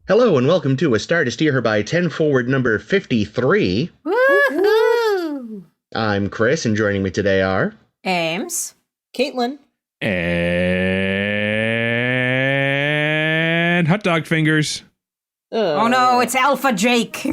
Hello and welcome to A Star to Steer Her By 10 Forward number 53. Woohoo! I'm Chris, and joining me today are... Ames. Caitlin. And hot dog fingers. Oh no, it's Alpha Jake.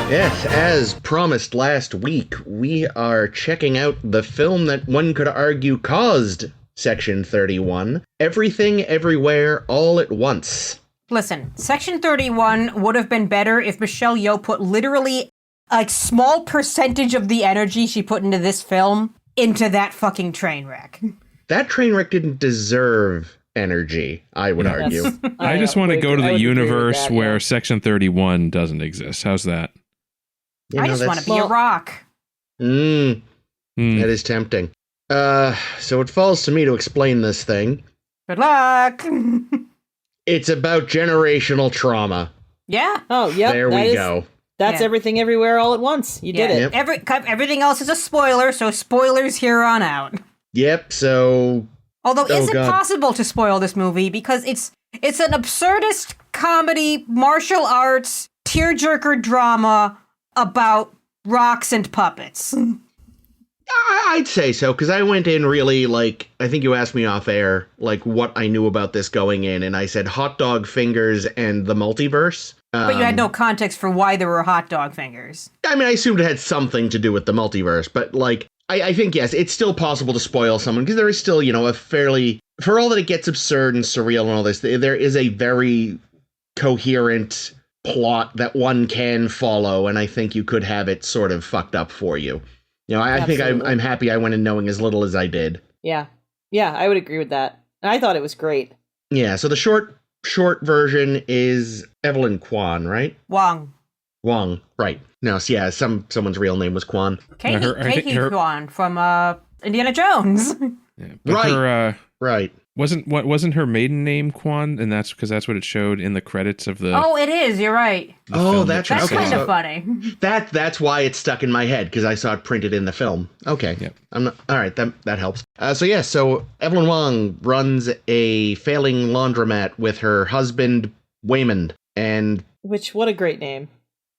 Yes, as promised last week, we are checking out the film that one could argue caused Section 31, Everything, Everywhere, All at Once. Listen, Section 31 would have been better if Michelle Yeoh put literally a small percentage of the energy she put into this film into that fucking train wreck. That train wreck didn't deserve energy, I would argue. I just want to go to the universe where Section 31 doesn't exist. How's that? You I know, just want to be a rock. That is tempting. So it falls to me to explain this thing. Good luck. It's about generational trauma. Yeah. Oh, yep. There we go. That's Yeah. Everything Everywhere All at Once. You did it. Yep. Everything else is a spoiler, so spoilers here on out. Yep, so... Although, Oh, is it God. possible to spoil this movie? Because it's an absurdist comedy, martial arts, tearjerker drama about rocks and puppets. I'd say so, because I went in really, I think you asked me off air, what I knew about this going in, and I said hot dog fingers and the multiverse. But you had no context for why there were hot dog fingers. I mean, I assumed it had something to do with the multiverse, but, I think, yes, it's still possible to spoil someone, because there is still, a fairly... For all that it gets absurd and surreal and all this, there is a very coherent plot that one can follow, and I think you could have it sort of fucked up for you. I think I'm happy I went in knowing as little as I did. Yeah. Yeah, I would agree with that. I thought it was great. Yeah, so the short version is Evelyn Kwan, right? Wong. Right. No, so yeah, someone's real name was Kwan. Katie Kwan from Indiana Jones. Yeah, but Right. Right. Wasn't her maiden name Kwan? And that's because that's what it showed in the credits of the. Oh, it is. You're right. Oh, that's right. That's Okay, kind of so funny. that's why it's stuck in my head, because I saw it printed in the film. Okay. Yep. I'm not, all right, that helps. So Evelyn Wong runs a failing laundromat with her husband, Waymond, and What a great name.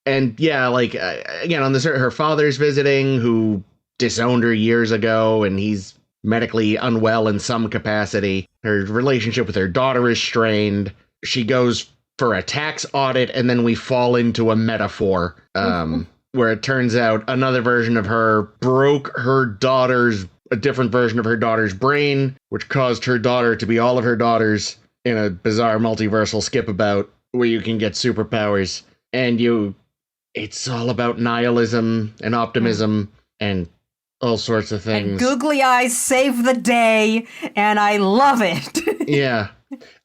yeah, again, on this, her father's visiting, who disowned her years ago, and he's medically unwell in some capacity. Her relationship with her daughter is strained. She goes for a tax audit, and then we fall into a metaphor, where it turns out another version of her broke a different version of her daughter's brain, which caused her daughter to be all of her daughters in a bizarre multiversal skip about where you can get superpowers. And it's all about nihilism and optimism and all sorts of things. And googly eyes save the day, and I love it. Yeah.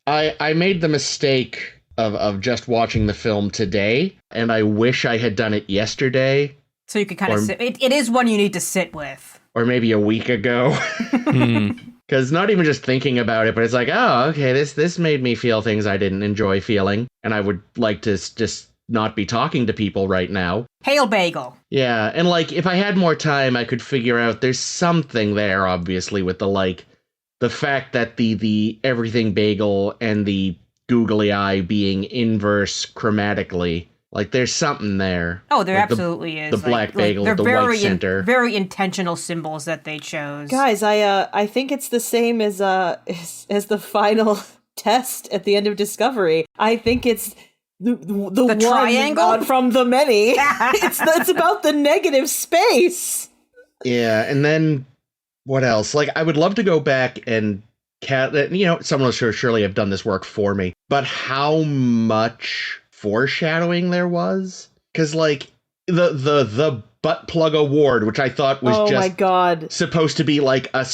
I made the mistake of just watching the film today, and I wish I had done it yesterday. So you could kind of sit. It is one you need to sit with. Or maybe a week ago. Because not even just thinking about it, but it's like, oh, okay, this made me feel things I didn't enjoy feeling, and I would like to just not be talking to people right now. Hail bagel. Yeah, and if I had more time, I could figure out there's something there, obviously, with the fact that the everything bagel and the googly eye being inverse chromatically. There's something there. Oh, there absolutely is. The black bagel with the white center. Very intentional symbols that they chose. Guys, I think it's the same as the final test at the end of Discovery. I think it's the one triangle from the many. it's about the negative space. Yeah, and then what else? I would love to go back and someone will surely have done this work for me. But how much foreshadowing there was? Because the butt plug award, which I thought was my God, supposed to be a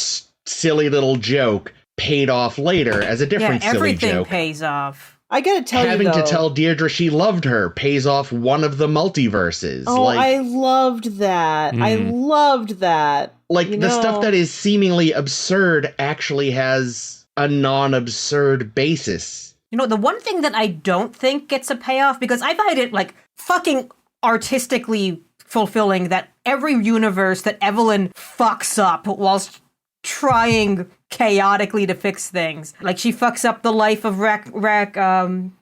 silly little joke, paid off later as a different silly everything joke. pays off. I gotta tell Having you, though, to tell Deirdre she loved her pays off one of the multiverses. Oh, I loved that. I loved that. Like, the stuff that is seemingly absurd actually has a non-absurd basis. You know, the one thing that I don't think gets a payoff, because I find it, like, fucking artistically fulfilling that every universe that Evelyn fucks up whilst trying chaotically to fix things. Like, she fucks up the life of Raccoonie,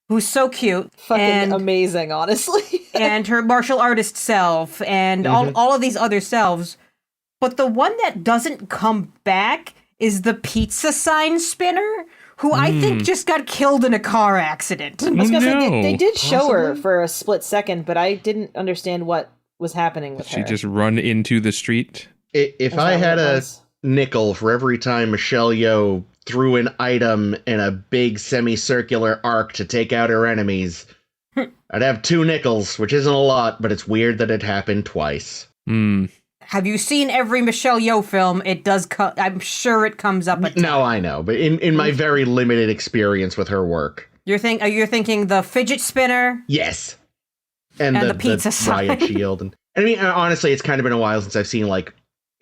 who's so cute. Fucking and amazing, honestly. and her martial artist self, and all of these other selves. But the one that doesn't come back is the pizza sign spinner, who I think just got killed in a car accident. I was gonna say, they did show her for a split second, but I didn't understand what was happening with her. She just run into the street? If I had a nickel for every time Michelle Yeoh threw an item in a big semicircular arc to take out her enemies, I'd have 2 nickels, which isn't a lot, but it's weird that it happened twice. Have you seen every Michelle Yeoh film? It does. I'm sure it comes up. No, I know, but in my very limited experience with her work, you're thinking the fidget spinner. Yes, and the pizza riot shield, and I mean, honestly, it's kind of been a while since I've seen like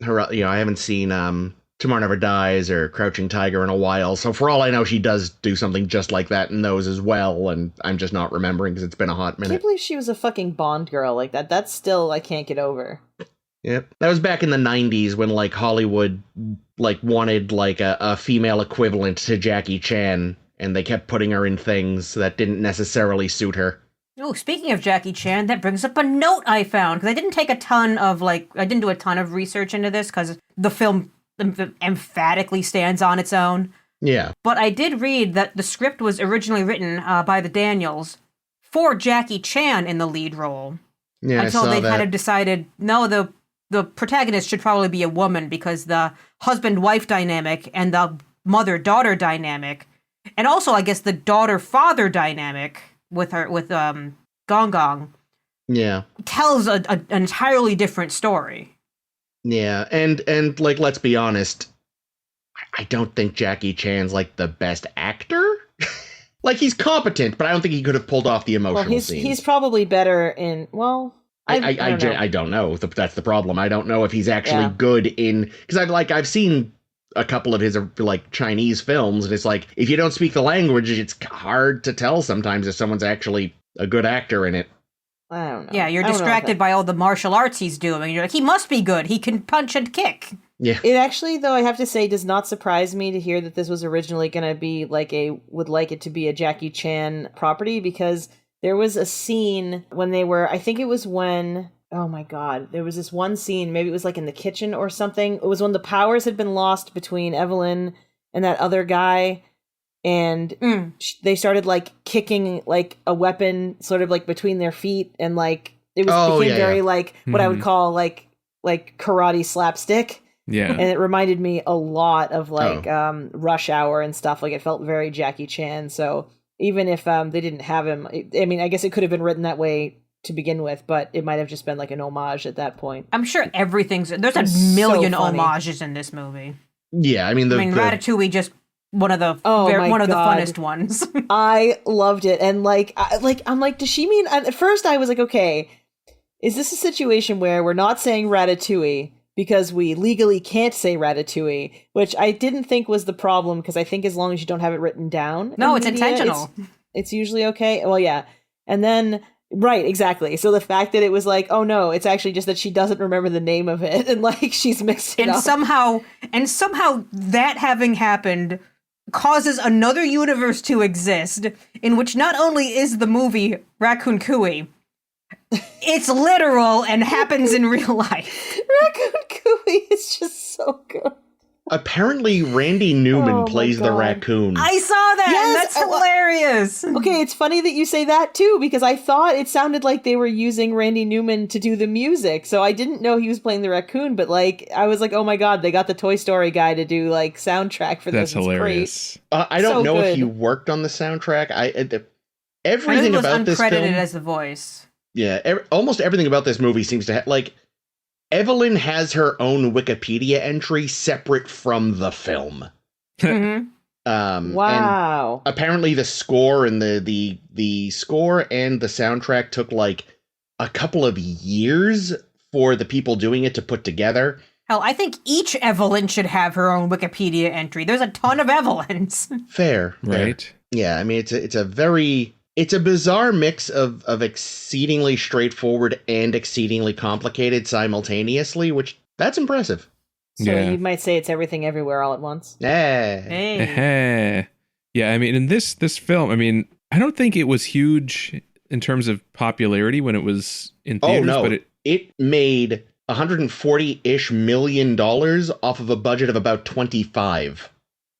her. You know, I haven't seen Tomorrow Never Dies or Crouching Tiger in a while. So for all I know, she does do something just like that in those as well, and I'm just not remembering because it's been a hot minute. I can't believe she was a fucking Bond girl like that. That's still I can't get over. Yep. That was back in the 90s when, like, Hollywood, like, wanted, like, a female equivalent to Jackie Chan, and they kept putting her in things that didn't necessarily suit her. Oh, speaking of Jackie Chan, that brings up a note I found, because I didn't take a ton of, I didn't do a ton of research into this, because the film emphatically stands on its own. Yeah. But I did read that the script was originally written by the Daniels for Jackie Chan in the lead role. Yeah, until they kind of decided, no, the protagonist should probably be a woman because the husband-wife dynamic and the mother-daughter dynamic, and also I guess the daughter-father dynamic with Gong Gong, tells an entirely different story. Yeah, and like, let's be honest, I don't think Jackie Chan's like the best actor. Like, he's competent, but I don't think he could have pulled off the emotional scenes. He's probably better in, well, I don't know. That's the problem. I don't know if he's actually good in, because I've seen a couple of his like Chinese films, and it's like, if you don't speak the language, it's hard to tell sometimes if someone's actually a good actor in it. I don't know. Yeah, you're distracted by all the martial arts he's doing. You're like, he must be good. He can punch and kick. Yeah. It actually, though, I have to say, does not surprise me to hear that this was originally going to be would like it to be a Jackie Chan property, because there was a scene when they were, I think it was when, oh my God, there was this one scene, maybe it was like in the kitchen or something. It was when the powers had been lost between Evelyn and that other guy. And they started like kicking like a weapon sort of like between their feet. And like, it became very like what I would call like karate slapstick. Yeah. And it reminded me a lot of like Rush Hour and stuff. Like, it felt very Jackie Chan. So even if they didn't have him, I mean, I guess it could have been written that way to begin with, but it might have just been like an homage at that point. I'm sure there's a million homages in this movie. Yeah, I mean, Ratatouille just one of the funnest ones. I loved it, and I'm like, does she mean? At first, I was like, okay, is this a situation where we're not saying Ratatouille because we legally can't say Ratatouille, which I didn't think was the problem, because I think as long as you don't have it written down, no, it's intentional. It's usually okay. Well, yeah, and then. Right, exactly. So the fact that it was like, oh no, it's actually just that she doesn't remember the name of it, and like she's mixed it up. Somehow that having happened causes another universe to exist in which not only is the movie Raccoon Cooey, it's literal and happens in real life. Raccoon Cooey is just so good. Apparently, Randy Newman plays the raccoon. I saw that. Yes, that's hilarious. Okay, it's funny that you say that too, because I thought it sounded like they were using Randy Newman to do the music. So I didn't know he was playing the raccoon, but like I was like, oh my God, they got the Toy Story guy to do like soundtrack for this. That's hilarious. I don't know if he worked on the soundtrack. Everything about this film, uncredited as the voice. Yeah, almost everything about this movie seems to have like. Evelyn has her own Wikipedia entry separate from the film. Mm-hmm. Wow. And apparently the score and the score and the soundtrack took like a couple of years for the people doing it to put together. Hell, I think each Evelyn should have her own Wikipedia entry. There's a ton of Evelyns. Fair. Right. Yeah, I mean it's a bizarre mix of exceedingly straightforward and exceedingly complicated simultaneously, which that's impressive. So you might say it's everything everywhere all at once. Hey. Yeah, I mean, in this film, I mean, I don't think it was huge in terms of popularity when it was in theaters, but it made $140-ish million off of a budget of about 25.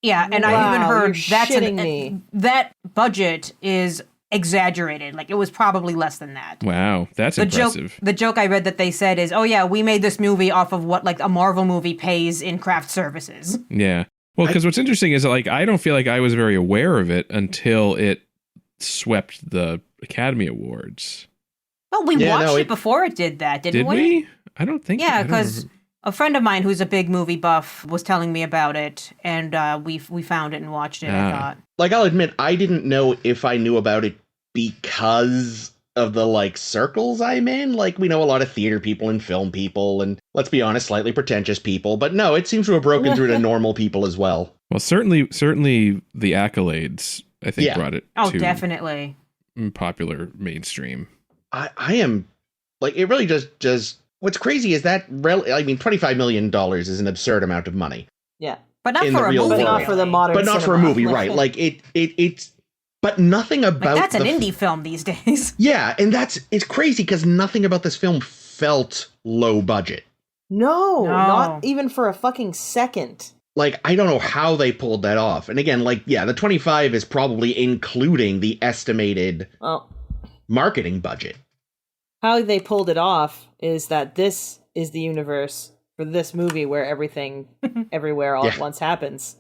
Yeah, and I've even heard me. That budget is exaggerated. Like, it was probably less than that. Wow, that's impressive. The joke I read that they said is, oh yeah, we made this movie off of what like a Marvel movie pays in craft services. Yeah. Well, because what's interesting is like I don't feel like I was very aware of it until it swept the Academy Awards. Well, we watched it before it did that, didn't we? I don't think. Yeah, because a friend of mine who's a big movie buff was telling me about it, and we found it and watched it. I thought, like, I'll admit, I didn't know if I knew about it because of the like circles I'm in. Like, we know a lot of theater people and film people, and let's be honest, slightly pretentious people. But no, it seems to have broken through to normal people as well. Well, certainly the accolades I think brought it. Oh, to definitely popular mainstream. I am like, it really just what's crazy is that I mean, $25 million is an absurd amount of money. Yeah, but not for a movie. But not for the modern. But not for a movie, right? Like it's. But nothing about that's an indie film these days. Yeah, and it's crazy because nothing about this film felt low budget. No, not even for a fucking second. Like, I don't know how they pulled that off. And again, like, yeah, the 25 is probably including the estimated marketing budget. How they pulled it off is that this is the universe for this movie where everything, everywhere, all at once happins.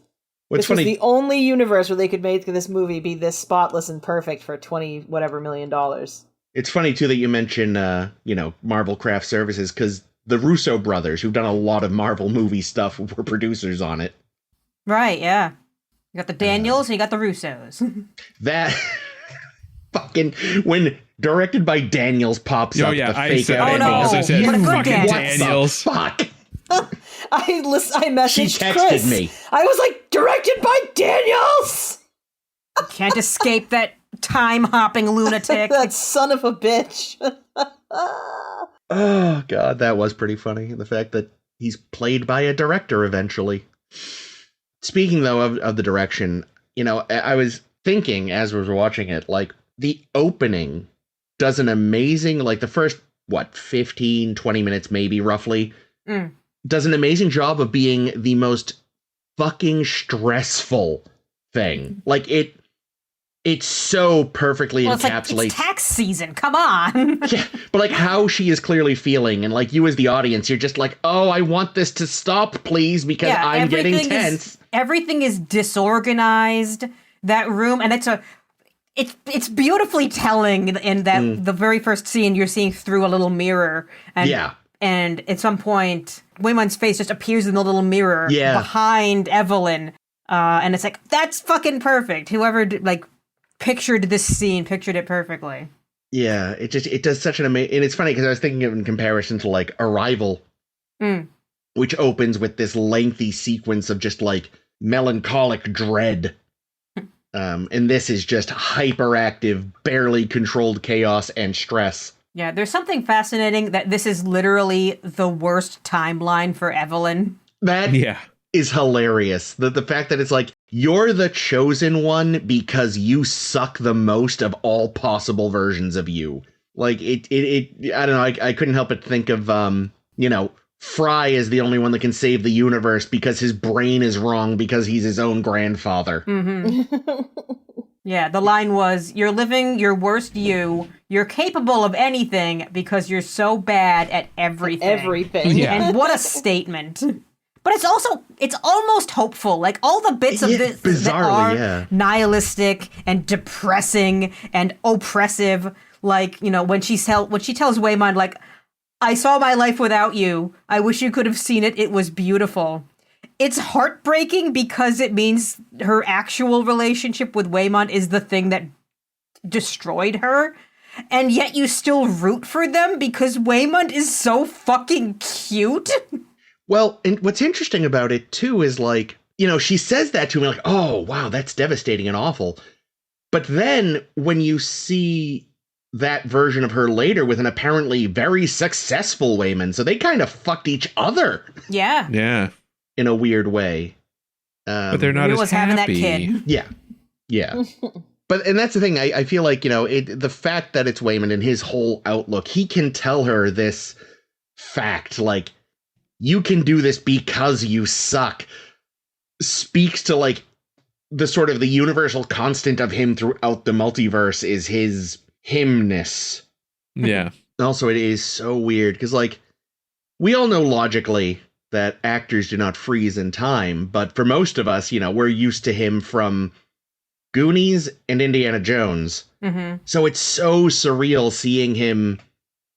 What's this funny, was the only universe where they could make this movie be this spotless and perfect for $20 whatever million. It's funny too that you mention, Marvel Craft Services, because the Russo brothers, who've done a lot of Marvel movie stuff, were producers on it. Right? Yeah. You got the Daniels and you got the Russos. That fucking when directed by Daniels pops up. Yeah, the fake out ending. I was like, said, what a good fucking Daniels. Fuck. I messaged She texted Chris. me. I was like, directed by Daniels. Can't escape that time-hopping lunatic. That son of a bitch. Oh, God, that was pretty funny. The fact that he's played by a director eventually. Speaking, though, of the direction, I was thinking as we were watching it, like, the opening does an amazing, like, the first, 15, 20 minutes maybe, roughly, does an amazing job of being the most fucking stressful thing. Like, it's so perfectly encapsulates. It's tax season. Come on. Yeah, but like how she is clearly feeling, and like you as the audience, you're just like, oh, I want this to stop, please, because I'm getting tense. Everything is disorganized. That room, and it's beautifully telling in that the very first scene you're seeing through a little mirror, and at some point, Waymon's face just appears in the little mirror behind Evelyn, and it's like, that's fucking perfect. Whoever pictured this scene pictured it perfectly. Yeah, it does such an amazing, and it's funny because I was thinking of it in comparison to like Arrival, which opens with this lengthy sequence of just like melancholic dread. And this is just hyperactive, barely controlled chaos and stress. Yeah, there's something fascinating that this is literally the worst timeline for Evelyn. That is hilarious. The fact that it's like, you're the chosen one because you suck the most of all possible versions of you. Like, it I don't know, I couldn't help but think of, Fry is the only one that can save the universe because his brain is wrong because he's his own grandfather. Mm-hmm. Yeah, the line was, you're living your worst you. You're capable of anything because you're so bad at everything. Yeah. And what a statement. But it's almost hopeful. Like, all the bits of this that are nihilistic and depressing and oppressive, like, when she tells Waymond, like, I saw my life without you. I wish you could have seen it. It was beautiful. It's heartbreaking because it means her actual relationship with Waymond is the thing that destroyed her. And yet you still root for them because Waymond is so fucking cute. Well, and what's interesting about it, too, is like, you know, she says that to me like, oh, wow, that's devastating and awful. But then when you see that version of her later with an apparently very successful Waymond, so they kind of fucked each other. Yeah. Yeah. In a weird way. But they're not He as was happy. having that kid. Yeah. Yeah. But, and that's the thing, I feel like, you know, the fact that it's Waymond and his whole outlook, he can tell her this fact, like, you can do this because you suck, speaks to, like, the sort of the universal constant of him throughout the multiverse is his himness. Yeah. Also, it is so weird, because, like, we all know logically that actors do not freeze in time, but for most of us, you know, we're used to him from Goonies and Indiana Jones. Mm-hmm. So it's so surreal seeing him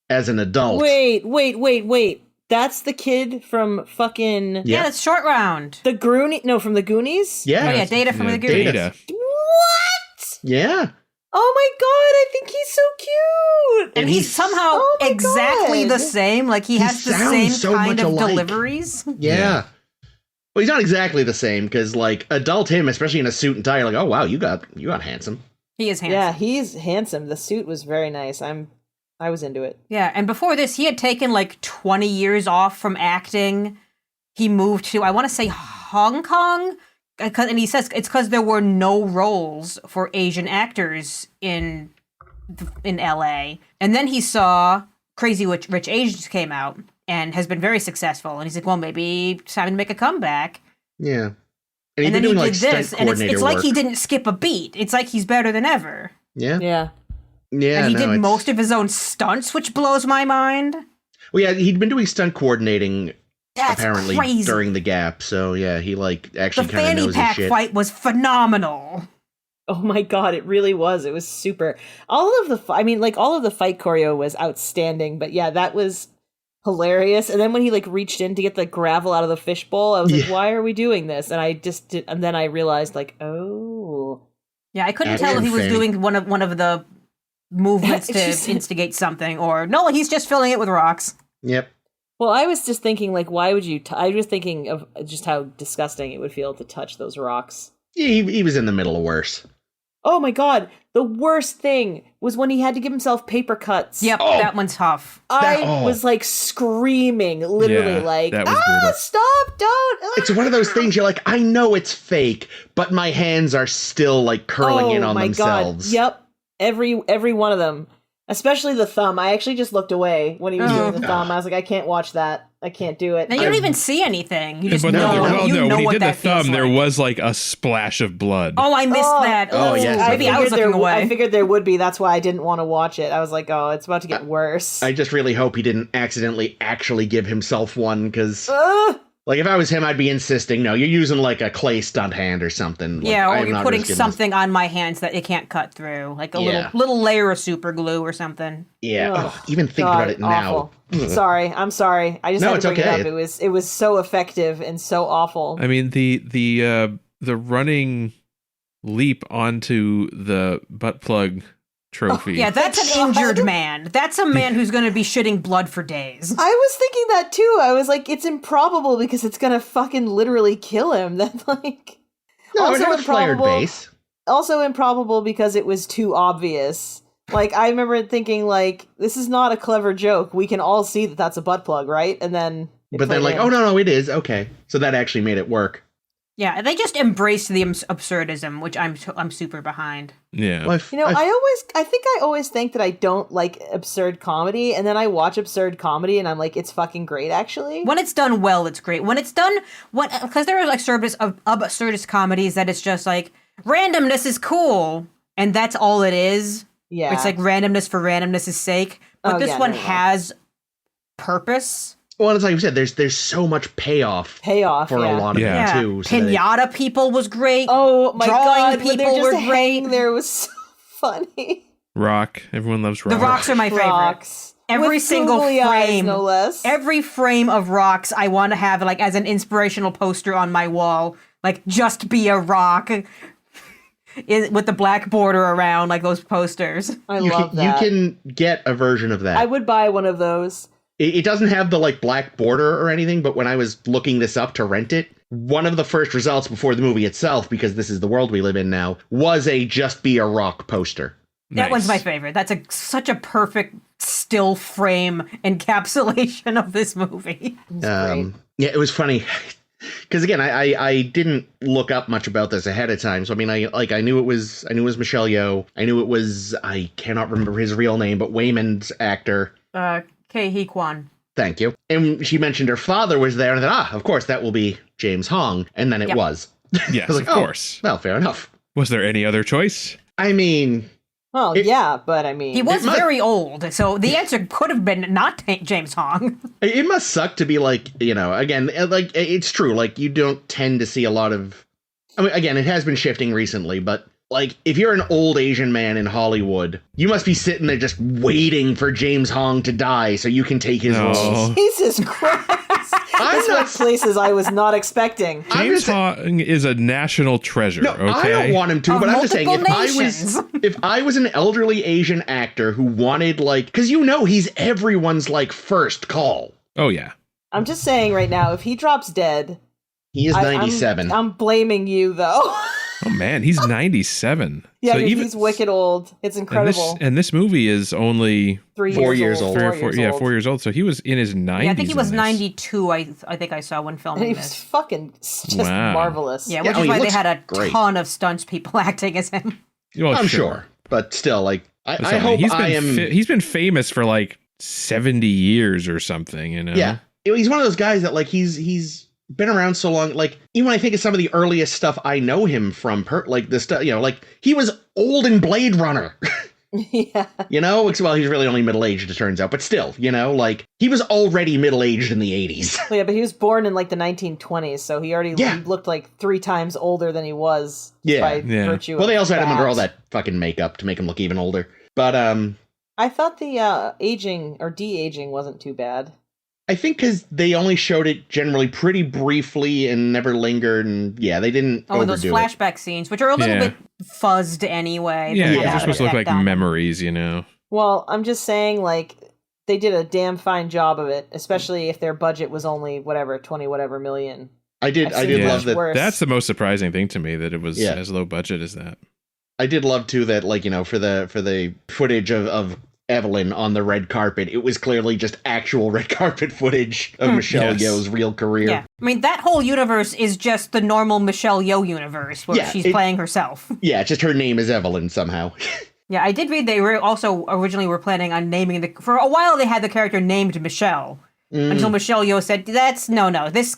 as an adult. Wait. That's the kid from fucking Yeah, that's Short Round. the from the Goonies? Yeah. Oh yeah, Data from the Goonies. Data. What? Yeah. Oh my god, I think he's so cute. And he's somehow Oh my exactly God. the same. Like he has the sounds same so kind much of alike. deliveries. Yeah. Well, he's not exactly the same, because, like, adult him, especially in a suit and tie, you're like, oh, wow, you got handsome. He is handsome. Yeah, he's handsome. The suit was very nice. I was into it. Yeah, and before this, he had taken like 20 years off from acting. He moved to, I want to say, Hong Kong. And he says it's because there were no roles for Asian actors in LA. And then he saw Crazy Rich Asians came out and has been very successful. And he's like, well, maybe it's time to make a comeback. Yeah. And then doing, he like, did stunt this, and it's like coordinator he work. didn't skip a beat. It's like he's better than ever. Yeah. Yeah. Yeah. And he no, did it's- most of his own stunts, which blows my mind. Well, yeah, he'd been doing stunt coordinating That's apparently crazy. during the gap. So, yeah, he, like, The actually kind of fanny knows his pack shit. fight was phenomenal. Oh my god, it really was. It was super. All of the fight choreo was outstanding, but yeah, that was hilarious. And then when he like reached in to get the gravel out of the fishbowl, I was like, why are we doing this? And and then I realized like, oh. Yeah, I couldn't Action tell if he was fanny. doing one of the movements to It's just- instigate something, or no, he's just filling it with rocks. Yep. Well, I was just thinking like, why would you I was thinking of just how disgusting it would feel to touch those rocks. Yeah, he was in the middle of worse. Oh my god, the worst thing was when he had to give himself paper cuts. Yep, Oh. that one's tough. I was like screaming, literally Yeah, like, that was brutal. stop, don't. It's one of those things you're like, I know it's fake, but my hands are still, like, curling in on themselves. God. Yep. Every one of them. Especially the thumb. I actually just looked away when he was doing the thumb. I was like, I can't watch that. I can't do it. Now you don't even see anything. You just But know. no, when he what did the that feels thumb, there like. was like a splash of blood. Oh, I missed that. Oh, Ooh, yes. maybe I was looking away. I figured there would be. That's why I didn't want to watch it. I was like, oh, it's about to get worse. I just really hope he didn't accidentally actually give himself one, because, Ugh. like, if I was him, I'd be insisting, no, you're using, like, a clay stunt hand or something. Like, Yeah, I or am you're not putting risking something on my hands that it can't cut through, like a Yeah. little layer of super glue or something. This. Yeah. Ugh, Ugh, even thinking God, about it now. awful. I'm sorry. I just No, had it's to bring okay. it up. It was so effective and so awful. I mean, the running leap onto the butt plug trophy. Yeah, that's an God. injured man. That's a man who's going to be shitting blood for days. I was thinking that too. I was like, it's improbable because it's gonna fucking literally kill him. That like No, it also had a flared improbable. base. Also improbable because it was too obvious. Like I remember thinking, like this is not a clever joke. We can all see that that's a butt plug, right? And then, it But then, played like, in. oh, no, it is. Okay. So that actually made it work. Yeah, they just embraced the absurdism, which I'm super behind. Yeah. Well, You know, I think I always think that I don't like absurd comedy, and then I watch absurd comedy, and I'm like, it's fucking great, actually. When it's done well, it's great. When it's done, because there are like absurdist comedies that it's just like randomness is cool, and that's all it is. Yeah, It's like randomness for randomness' sake. But Oh, this yeah, one no. has purpose. well, it's like you said, there's so much payoff payoff for yeah. a lot of Yeah. it, too. so that Pinata people was great. Oh my Drawing god, when they're people just were hanging great. there was so funny. Rock. Everyone loves Rock. The rocks are my favorite. Rocks. Every With single googly eyes, frame, no less. every frame of rocks, I want to have like as an inspirational poster on my wall. Like, just be a rock. With the black border around, like those posters. I love that. You can get a version of that. I would buy one of those. It doesn't have the like black border or anything, but when I was looking this up to rent it, one of the first results before the movie itself, because this is the world we live in now, was a Just Be a Rock poster. That Nice. one's my favorite. That's such a perfect still frame encapsulation of this movie. Great. Yeah, it was funny. Because again, I didn't look up much about this ahead of time. So I mean, I knew it was Michelle Yeoh. I knew it was, I cannot remember his real name, but Waymond's actor. Kei Hee Kwan. Thank you. And she mentioned her father was there, and I thought, of course that will be James Hong. And then it Yep. was. Yes, I was like, of course. Well, fair enough. Was there any other choice? I mean, Well, yeah, but I mean, He was must- very old, so the answer could have been not James Hong. it must suck to be like, again, like it's true. Like you don't tend to see a lot of. I mean, again, it has been shifting recently, but like if you're an old Asian man in Hollywood, you must be sitting there just waiting for James Hong to die so you can take his No. role. Jesus Christ. This not- went places I was not expecting. I'm James just- Hong is a national treasure, No, okay? I don't want him to, Of but I'm just saying multiple nations. if I was an elderly Asian actor who wanted like, because he's everyone's like first call. Oh, yeah. I'm just saying right now, if he drops dead, He is 97. I'm blaming you though. Oh, man, he's 97. Yeah, So dude, even- he's wicked old. It's incredible. And this movie is only 4 years old. 4 years old. So he was in his 90s. Yeah, I think he was in this. 92. I think I saw when And filming he was this. fucking just Wow. marvelous. Yeah, Yeah, which oh, is he why they looks had a great. ton of stunts people acting as him. Well, I'm sure, but still, like, But I hope he's I been am. he's been famous for like 70 years or something, you know? Yeah, he's one of those guys that like he's been around so long. Like even when I think of some of the earliest stuff I know him from, like the stuff, like he was old in Blade Runner. Yeah. Well, he's really only middle aged, it turns out, but still, like he was already middle aged in the 80s. Well, yeah, but he was born in like the 1920s, so he already Yeah. he looked like 3 times older than he was Yeah. by Yeah. virtue Well, they of also had him under all that fucking makeup to make him look even older. But I thought the aging or de-aging wasn't too bad. I think because they only showed it generally pretty briefly and never lingered, and yeah, they didn't Oh, and those overdo it. flashback scenes, which are a little Yeah. bit fuzzed anyway. Yeah, but they're had supposed to an look like effect on them. memories, you know? Well, I'm just saying, like, they did a damn fine job of it, especially if their budget was only whatever 20 whatever million. I did I've seen Yeah. love that. worse. That's the most surprising thing to me, that it was Yeah. as low budget as that. I did love too that, like, for the footage of Evelyn on the red carpet, it was clearly just actual red carpet footage of Michelle Yes. Yeoh's real career. Yeah, I mean that whole universe is just the normal Michelle Yeoh universe where Yeah, she's playing herself. Yeah, it's just her name is Evelyn somehow. Yeah, I did read they were also originally were planning on naming for a while they had the character named Michelle. Until Michelle Yeoh said, "That's no. This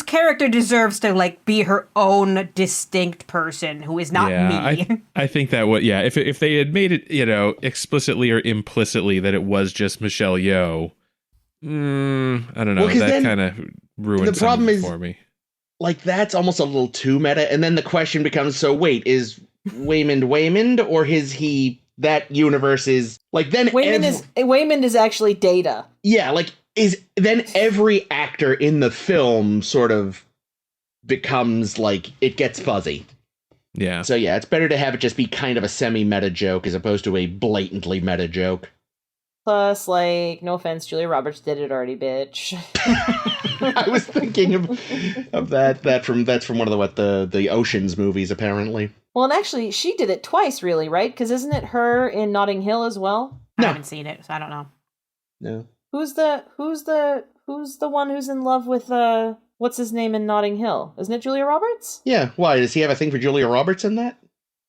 character deserves to like be her own distinct person who is not me." I think that would, if they had made it, explicitly or implicitly that it was just Michelle Yeoh, I don't know. Well, 'cause that then kind of ruined the problem something is- for me. Like, that's almost a little too meta, and then the question becomes, so wait, is Waymond, or that universe is, like, then Waymond is actually Data. yeah, like, is then every actor in the film sort of becomes, like, it gets fuzzy. Yeah. So yeah, it's better to have it just be kind of a semi-meta joke as opposed to a blatantly meta joke. Plus, like, no offense, Julia Roberts did it already, bitch. I was thinking of that's from one of the Oceans movies, apparently. Well, and actually, she did it twice, really, right? Because isn't it her in Notting Hill as well? I No. haven't seen it, so I don't know. No. Who's the one who's in love with what's his name in Notting Hill? Isn't it Julia Roberts? Yeah, why? Does he have a thing for Julia Roberts in that?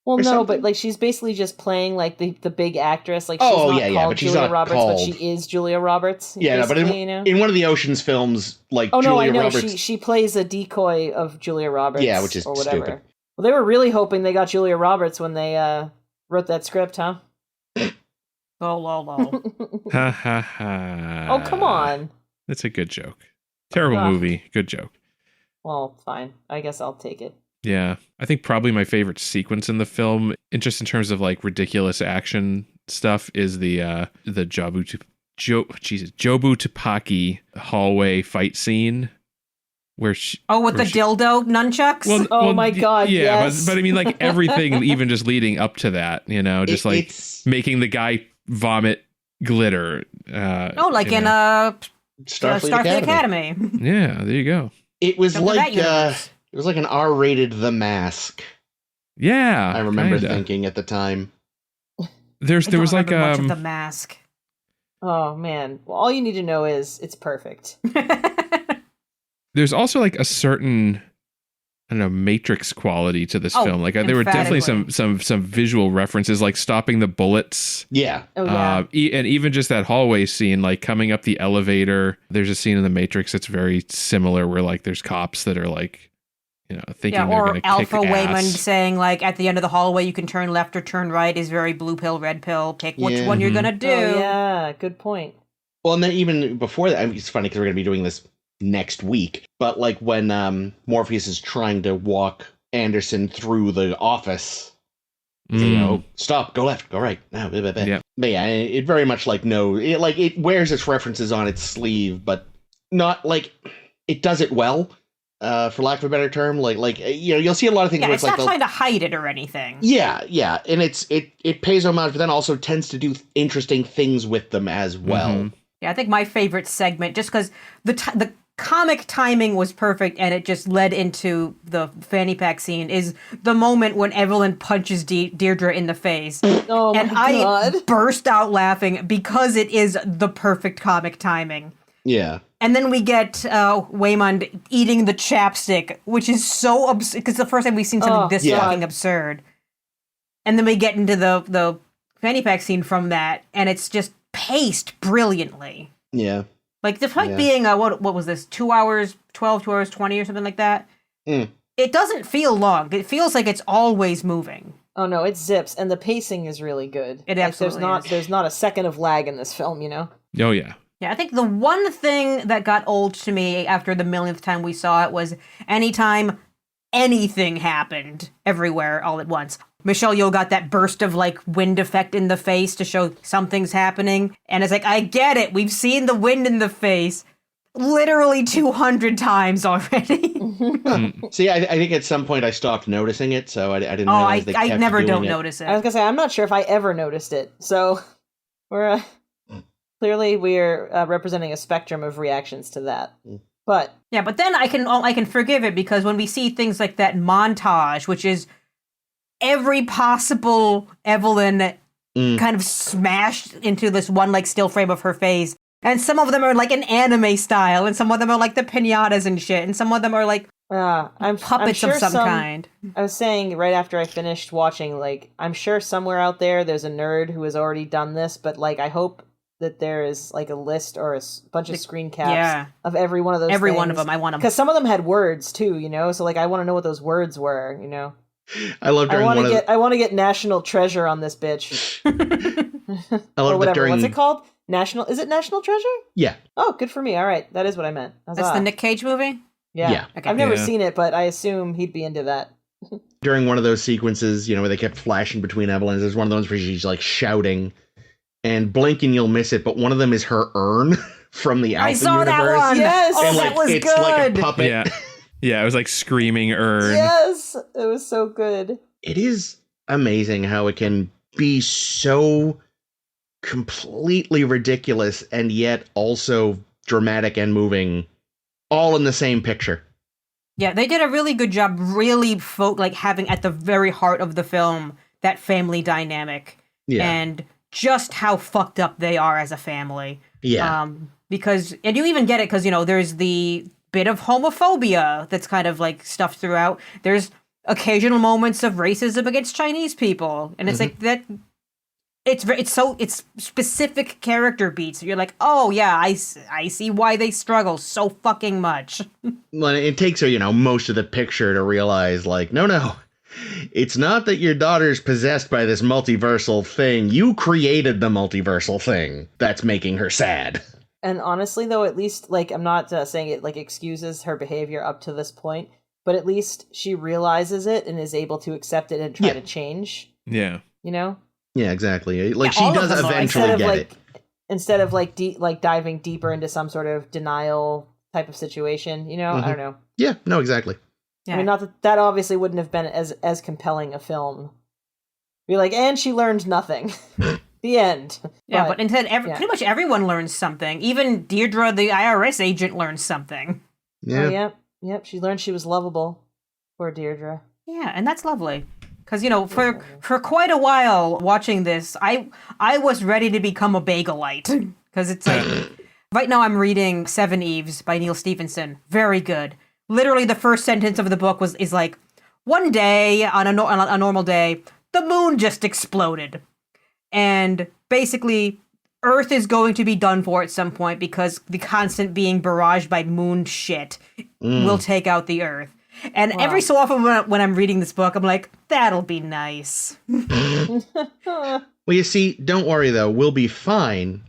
Well, Or no, something? but like she's basically just playing like the big actress. Like Oh, she's not yeah, called but she's Julia not Roberts, called. but she is Julia Roberts. Yeah, no, but basically, you know? in one of the Oceans films, like, Oh no, Julia I know Roberts. she plays a decoy of Julia Roberts. Yeah, which is or whatever. stupid. Well, they were really hoping they got Julia Roberts when they wrote that script, huh? Oh. Ha ha ha. Oh, come on. That's a good joke. Terrible Ugh. movie. Good joke. Well, fine. I guess I'll take it. Yeah. I think probably my favorite sequence in the film, just in terms of like ridiculous action stuff, is the Jobu Tupaki hallway fight scene where she, with the dildo nunchucks? My God, yeah, yes. but I mean, like, everything, even just leading up to that, just like making the guy vomit glitter. Like in Starfleet Academy. Yeah, there you go. It was like an R-rated The Mask. Yeah, I remember thinking at the time. There was like much of The Mask. Oh man! Well, all you need to know is it's perfect. There's also like a certain, I don't know, Matrix quality to this film. Like there were definitely some visual references, like stopping the bullets. Yeah. Oh yeah. And even just that hallway scene, like coming up the elevator. There's a scene in the Matrix that's very similar, where like there's cops that are like, thinking they're going to kick ass. Alpha Waymond saying like at the end of the hallway you can turn left or turn right is very blue pill, red pill. Pick which one you're going to do. Oh, yeah, good point. Well, and then even before that, I mean, it's funny because we're going to be doing this next week, but like when Morpheus is trying to walk Anderson through the office, stop, go left, go right. No, blah, blah, blah. Yeah. But yeah, it very much it wears its references on its sleeve, but not like it does it well. For lack of a better term, you'll see a lot of things. Yeah, where it's not trying to hide it or anything. Yeah, and it pays homage, but then also tends to do interesting things with them as well. Mm-hmm. Yeah, I think my favorite segment, just because the comic timing was perfect and it just led into the fanny pack scene, is the moment when Evelyn punches Deirdre in the face. Oh my God. I burst out laughing because it is the perfect comic timing. Yeah. And then we get Waymond eating the chapstick, which is so absurd, because the first time we've seen something this fucking absurd. And then we get into the fanny pack scene from that, and it's just paced brilliantly. Yeah. Like, despite being, what was this, 2 hours, 12, 2 hours, 20 or something like that, it doesn't feel long. It feels like it's always moving. Oh no, it zips, and the pacing is really good. It absolutely is. There's not a second of lag in this film, Oh, yeah. Yeah, I think the one thing that got old to me after the millionth time we saw it was anytime anything happened everywhere all at once. Michelle Yeoh got that burst of like wind effect in the face to show something's happening. And it's like, I get it. We've seen the wind in the face literally 200 times already. See, I think at some point I stopped noticing it, so I didn't realize they kept I never doing don't notice it. I was going to say, I'm not sure if I ever noticed it. So we're... Clearly, we're representing a spectrum of reactions to that. But then I can forgive it, because when we see things like that montage, which is every possible Evelyn kind of smashed into this one like still frame of her face, and some of them are like an anime style, and some of them are like the piñatas and shit, and some of them are like puppets of some kind. I was saying right after I finished watching, like, I'm sure somewhere out there there's a nerd who has already done this, but like I hope that there is like a list or a bunch of screen caps of every one of those Every things. one of them. I want them. Because some of them had words too, so like I want to know what those words were, I love during I want to get National Treasure on this bitch. I love or whatever. during... What's it called? Is it National Treasure? Yeah. Oh, good for me. All right. That is what I meant. That's the Nick Cage movie? Yeah. Okay. I've never seen it, but I assume he'd be into that. During one of those sequences, where they kept flashing between Evelyns, there's one of those where she's like shouting, and blink and you'll miss it, but one of them is her urn from the Alpha I saw universe. that one. Yes. And that was it's good. like a puppet. Yeah. Yeah, it was like screaming urn. Yes. It was so good. It is amazing how it can be so completely ridiculous and yet also dramatic and moving, all in the same picture. Yeah, they did a really good job really having at the very heart of the film that family dynamic. Yeah. And just how fucked up they are as a family. Yeah. Because, and you even get it because, there's the bit of homophobia that's kind of like stuffed throughout. There's occasional moments of racism against Chinese people. And it's like that, it's specific character beats. You're like, oh yeah, I see why they struggle so fucking much. Well, it takes most of the picture to realize like, no. It's not that your daughter's possessed by this multiversal thing. You created the multiversal thing that's making her sad. And honestly, though, at least, like, I'm not saying it, like, excuses her behavior up to this point, but at least she realizes it and is able to accept it and try to change. Yeah. Yeah, exactly. Like, she does eventually get it. instead of like diving deeper into some sort of denial type of situation, you know? I don't know. Yeah, no, exactly. Yeah. I mean, not that obviously wouldn't have been as compelling a film. Be like, and she learned nothing. The end. Yeah, but instead, pretty much everyone learns something. Even Deirdre, the IRS agent, learns something. Yeah. Oh, yep. She learned she was lovable. Poor Deirdre. Yeah, and that's lovely. Because, you know, for quite a while watching this, I was ready to become a bagelite. Because it's like, right now I'm reading Seven Eves by Neil Stephenson. Very good. Literally the first sentence of the book is like, one day, on a normal day, the moon just exploded. And basically, Earth is going to be done for at some point because the constant being barraged by moon shit will take out the Earth. And every so often when I'm reading this book, I'm like, that'll be nice. Well, you see, don't worry, though. We'll be fine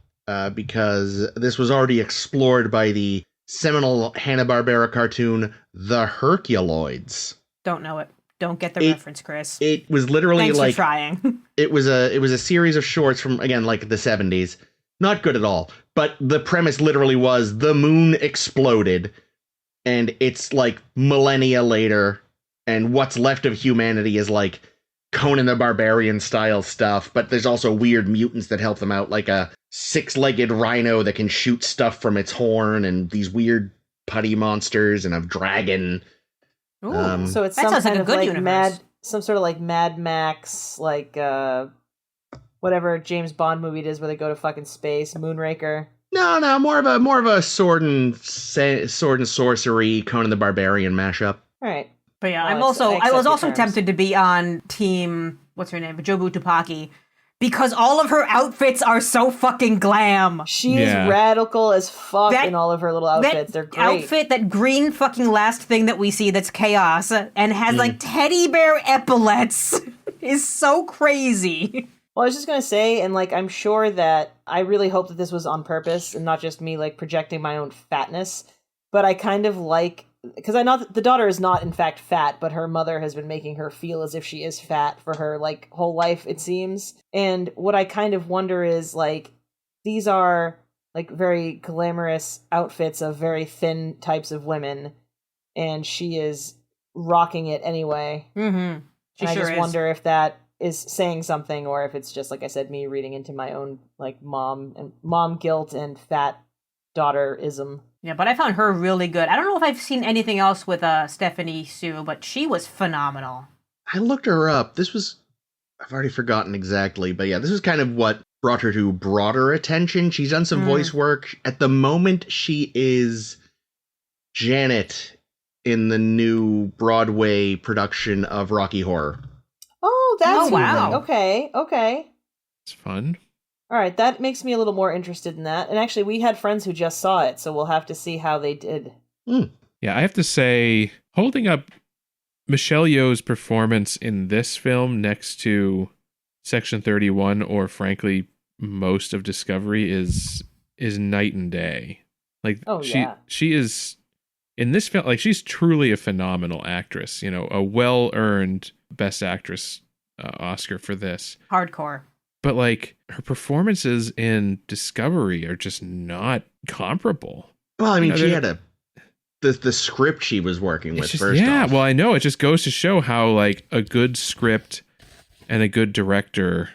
because this was already explored by the seminal Hanna-Barbera cartoon, The Herculoids. Don't know it. Don't get the reference, Chris. It was literally Thanks like... for trying. It was a series of shorts from, again, like the 70s. Not good at all. But the premise literally was the moon exploded, and it's like millennia later, and what's left of humanity is like Conan the Barbarian style stuff, but there's also weird mutants that help them out, like a six-legged rhino that can shoot stuff from its horn, and these weird putty monsters, and a dragon. Ooh, so it's that some sounds like kind a of good like universe. some sort of like Mad Max, like whatever James Bond movie it is where they go to fucking space, Moonraker. No, more of a sword and sorcery Conan the Barbarian mashup. All right. But yeah, Well, I was also terms. tempted to be on team, what's her name, Jobu Tupaki, because all of her outfits are so fucking glam. She is radical as fuck in all of her little outfits. They're great. Outfit, that green fucking last thing that we see that's chaos and has like teddy bear epaulets is so crazy. Well, I was just going to say, and like, I'm sure that I really hope that this was on purpose and not just me like projecting my own fatness, but I kind of like, because I know that the daughter is not in fact fat, but her mother has been making her feel as if she is fat for her like whole life, it seems. And what I kind of wonder is like, these are like very glamorous outfits of very thin types of women, and she is rocking it anyway. Mm-hmm. I just wonder if that is saying something, or if it's just, like I said, me reading into my own like mom guilt and fat daughter-ism. Yeah, but I found her really good. I don't know if I've seen anything else with Stephanie Sue, but she was phenomenal. I looked her up. I've already forgotten exactly, but yeah, this was kind of what brought her to broader attention. She's done some voice work. At the moment, she is Janet in the new Broadway production of Rocky Horror. Oh, that's wow. Okay. It's fun. All right, that makes me a little more interested in that. And actually, we had friends who just saw it, so we'll have to see how they did. Yeah, I have to say, holding up Michelle Yeoh's performance in this film next to Section 31, or frankly, most of Discovery, is night and day. Like, she is in this film, like, she's truly a phenomenal actress. You know, a well-earned Best Actress Oscar for this. Hardcore. But like, her performances in Discovery are just not comparable. Well, I mean, she had the script she was working with first off. Well, I know, it just goes to show how like a good script and a good director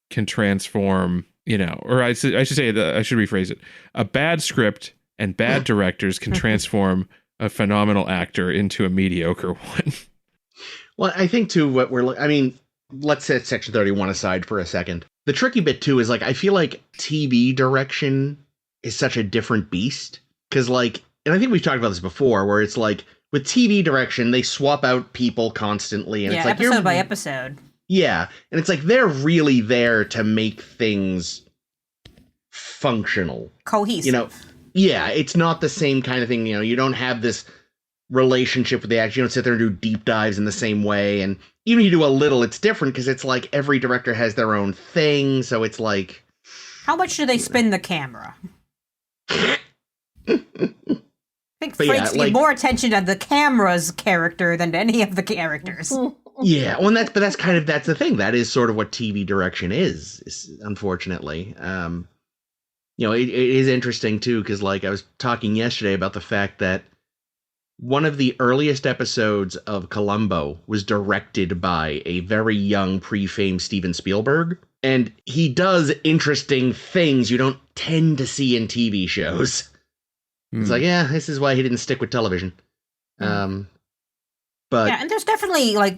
can transform, you know, or I should rephrase it. A bad script and bad directors can transform a phenomenal actor into a mediocre one. Well, I think too, let's set Section 31 aside for a second. The tricky bit too is like, I feel like TV direction is such a different beast. Cause like, and I think we've talked about this before, where it's like with TV direction, they swap out people constantly. And it's like episode by episode. Yeah. And it's like, they're really there to make things functional. Cohesive. You know, yeah, it's not the same kind of thing. You know, you don't have this relationship with the actor. You don't sit there and do deep dives in the same way. And even if you do a little, it's different because it's like every director has their own thing. So it's like, how much do they spin the camera? I think Frakes gave more attention to the camera's character than to any of the characters. Yeah, well, that's the thing. That is sort of what TV direction is unfortunately. it is interesting too, because like I was talking yesterday about the fact that one of the earliest episodes of Columbo was directed by a very young, pre-famed Steven Spielberg. And he does interesting things you don't tend to see in TV shows. It's like, yeah, this is why he didn't stick with television. But yeah, and there's definitely like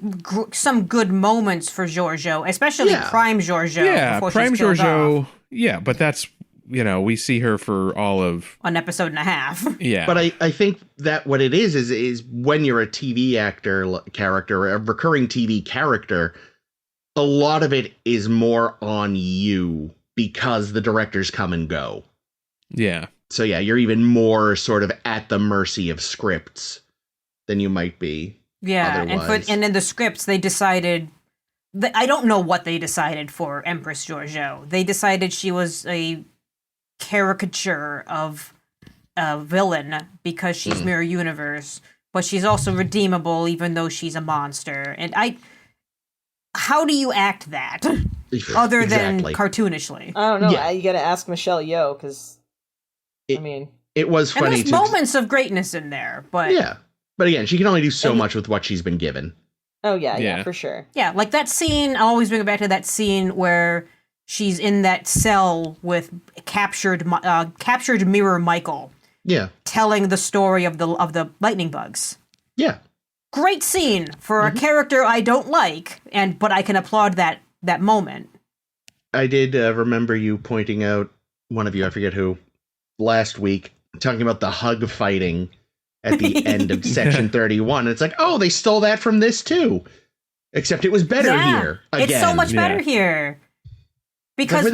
some good moments for Giorgio, especially Prime Giorgio. Yeah, before Prime she's killed Giorgio. off. Yeah, but that's, we see her for all of An episode and a half. Yeah. But I think that what it is when you're a TV character, a recurring TV character, a lot of it is more on you because the directors come and go. Yeah. So yeah, you're even more sort of at the mercy of scripts than you might be. Yeah, otherwise. and in the scripts they decided. I don't know what they decided for Empress Giorgio. They decided she was a caricature of a villain because she's mirror universe, but she's also redeemable even though she's a monster. And how do you act that other than cartoonishly? I don't know. Yeah. You got to ask Michelle Yeoh because it was funny. And there's moments of greatness in there, but yeah. But again, she can only do so much with what she's been given. Oh yeah, for sure. Yeah, like that scene. I always bring it back to that scene where she's in that cell with captured mirror Michael. Yeah. Telling the story of the lightning bugs. Yeah. Great scene for a character I don't like, but I can applaud that moment. I did remember you pointing out, one of you, I forget who, last week, talking about the hug fighting at the end of Section 31. And it's like, oh, they stole that from this too. Except it was better here. Again. It's so much better here. Because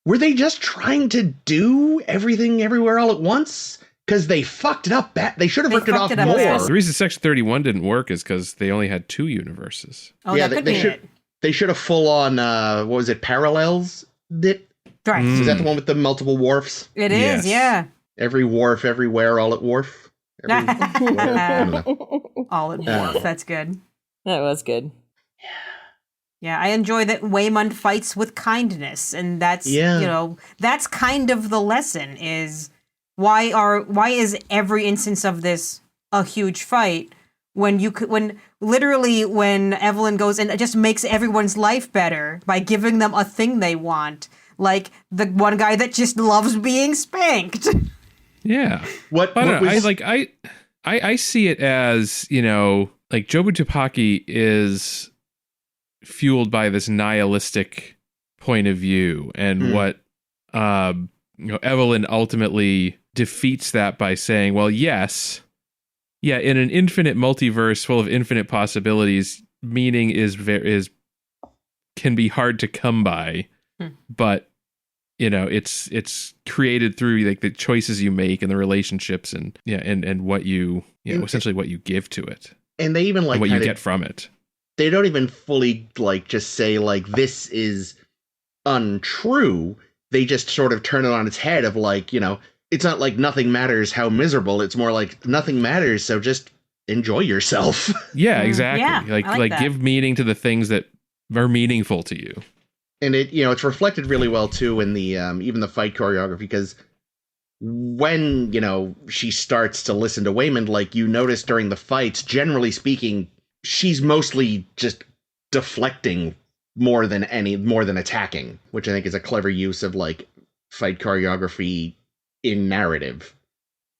were they just trying to do everything everywhere all at once? Because they fucked it up bad. They should have ripped it off more. The reason Section 31 didn't work is because they only had 2 universes. Oh, yeah, that could be it. They should have full on, what was it, Parallels? Right. Is that the one with the multiple wharfs? It is, yeah. Every wharf, everywhere, all at wharf. I don't know. All at wharf. That's good. That was good. Yeah, I enjoy that Waymond fights with kindness, and that's that's kind of the lesson is why is every instance of this a huge fight when Evelyn goes and just makes everyone's life better by giving them a thing they want, like the one guy that just loves being spanked. Yeah. I see it as, like Jobu Tupaki is fueled by this nihilistic point of view, and what Evelyn ultimately defeats that by saying, well, yes, in an infinite multiverse full of infinite possibilities, meaning can be hard to come by, but it's created through like the choices you make and the relationships and what you essentially what you give to it, and they even like what you get from it. They don't even fully like just say like this is untrue. They just sort of turn it on its head of like, it's not like nothing matters how miserable. It's more like nothing matters, so just enjoy yourself. Yeah, exactly. Yeah, like give meaning to the things that are meaningful to you. And it, it's reflected really well too in the even the fight choreography, because when, she starts to listen to Waymond, like you notice during the fights, generally speaking, she's mostly just deflecting more than attacking, which I think is a clever use of like fight choreography in narrative.